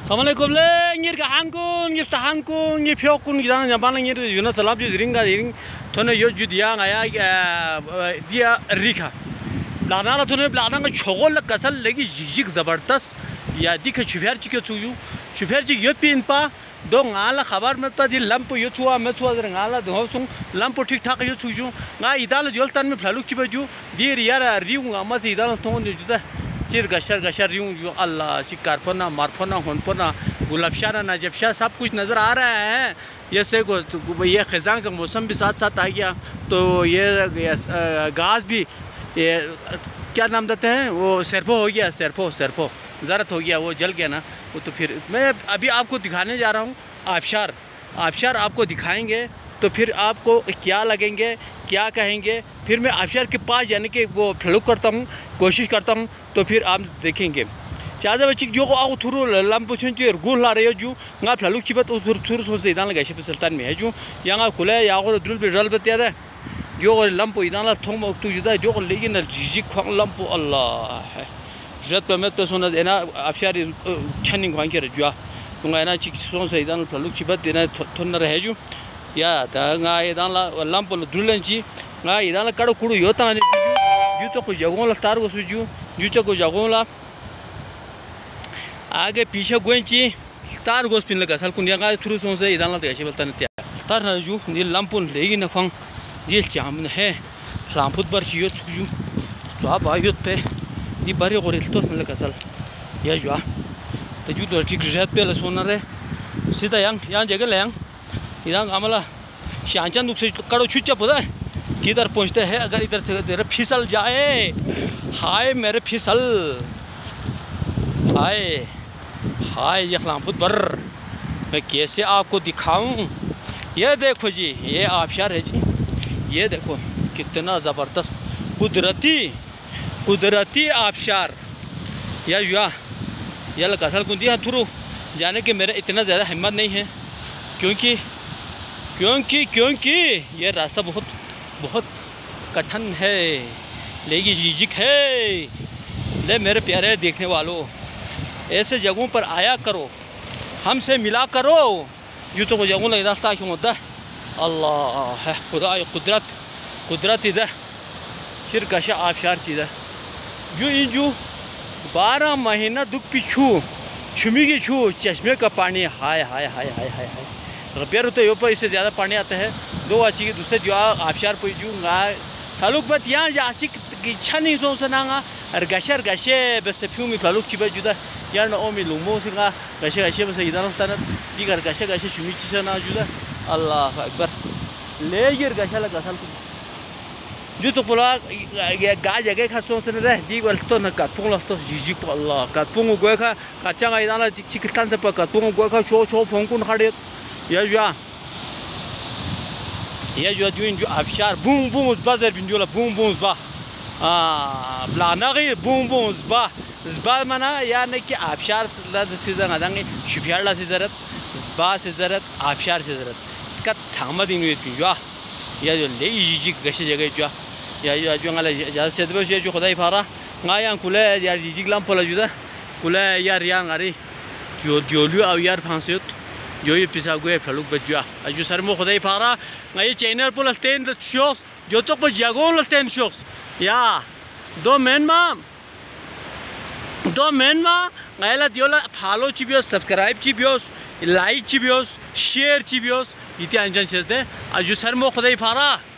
Assalamualaikum le ngir ka hankun ngir tahankun ngir pyokun gidan jaban ngir yuna salab ju ringa ring tone yo ju dia ngaya dia rika lagna tone lagna ka chogol kasal legi jig zabardast ya dikhe chufer chi ke chuju chufer chi yo pin pa do ngala khabar mat pa di lampo yo chua me chua ngala do sung lampo ठीक ठाक yo chuju nga idal joltan me phaluk chi baju dir yara riu ngama si idal ton juda चिर गशर यूं यूं अल्लाह शिकार फोना मारफोना होनफोना गुलाबशाह नाजबशाह सब कुछ नज़र आ रहा है। ये से को ये ख़ज़ां का मौसम भी साथ साथ आ गया तो ये गाज भी ये क्या नाम देते हैं वो सरफो हो गया सरफो ज़रत हो गया वो जल गया ना वो। तो फिर मैं अभी आपको दिखाने जा रहा हूँ आबशार आपको दिखाएंगे तो फिर आपको क्या लगेंगे क्या कहेंगे। फिर मैं आबशार के पास जाने के वो फ्लुक करता हूँ कोशिश करता हूँ तो फिर आप देखेंगे चाहे बच्ची जो आओ थुरु लंपो चुनचे गुल ला रहे हो जो ना फ्लुक चिपत उधर थुरु सोचे इधर लगा शिप सुल्तान में है जो यहाँ खुले या और ड्रिल पे जल बत्तियाँ है जो लंपो इधर ला थोम तो जुदा जो लेकिन जिजी ख्वांग लंपो अल्लाह है जत पे मैं तो सुना देना आबशार छन्नी ख्वांग के रजुआ उंगा ना चिक सोचे इधर फ्लुक चिपत देना थोन रहे जो या तंगा इधर ला लंपो ड्रिलन nga idana kado kudu yota ne juto ko jagon la tar gos ju juto ko jagon la आगे पीछे गोंची tar gos pin laga sal kun ya ga thuru son se idana la gashi baltan tia tar na ju ni lampun legi na fang jil cham ne he lamput bar chi yo ju to ba yot pe di bari goril tos ne laga sal ya ju te ju to chi gjet pe la son re sida yang jega lang idang amala शांचन दुख से कड़ो छुच्चा पता है किधर पहुंचते हैं अगर इधर से तेरे फिसल जाए हाय मेरे फिसल हाय हाय ये लामपुत बर मैं कैसे आपको दिखाऊं। ये देखो जी ये आबशार है जी ये देखो कितना ज़बरदस्त कुदरती आबशार या लगा सल कुंदी है थ्रू जाने के मेरे इतना ज़्यादा हिम्मत नहीं है क्योंकि ये रास्ता बहुत कठिन है लेकिन झिझक है। ले मेरे प्यारे देखने वालों ऐसे जगहों पर आया करो हमसे मिला करो यूँ तो जगहों लगे रास्ता क्यों होता है अल्लाह है खुदा कुदरत इधर चिर कशा आबशार चीज़ जो इन जो 12 महीना दुख पिछू छुमी की छू चश्मे का पानी हाय हाय हाय हाय हाय हाय रिपेयर होते ऊपर इससे ज़्यादा पानी आता है दो अच्छी दूसरे जो आबशार पहुँचूँगा फालूक बत यहाँ जासी इच्छा नहीं सो सनागा और गशर गशे बस फ्यू में फालूक चिपा जुदा यार ना ओ में लुमो सिंगा गशे बस इधर स्तान दिगर गशे शुमी चिसा ना जुदा अल्लाह अकबर ले गिर गशा लगा साल जो तो पुला गा जगह खा सो सने रे दी वाल तो ना काटपुंग ला तो जिजी को अल्लाह काटपुंग गोय खा काचांगा इधर चिकटान से पर काटपुंग गोय खा शो फोंकुन खाड़े या जो जो आबशार बूम बूम उस बाज़र बिंजोला बूम उस बा ब्लाना गई बूम उस बा मना यानी कि आबशार सीजन आदंगे शुभियाला से ज़रत ज़बा से ज़रत आबशार से ज़रत इसका थामा दिन हुए पिंजवा या जो ले जिजी गशे जगह जो या जो अंगला ज़्यादा से दबे जो खुदा ही फारा ngayan kule यार जिजी गलाम पला जुदा kule यार यारी जो लियो अब यार फांसियत जो ये पिसा गुए फ्लुक बजुआ अजू सर मो खुदाई फारा ये चैनल पर लतेन शोक्स जो चक पर जागो लतेन शोक्स या दो मेन मा गायला दियोला फॉलो चिबियोस सब्सक्राइब चिबियोस लाइक चिबियोस शेयर चिबियोस इति अंजन चेस दे अजू सर मो खुदाई फारा।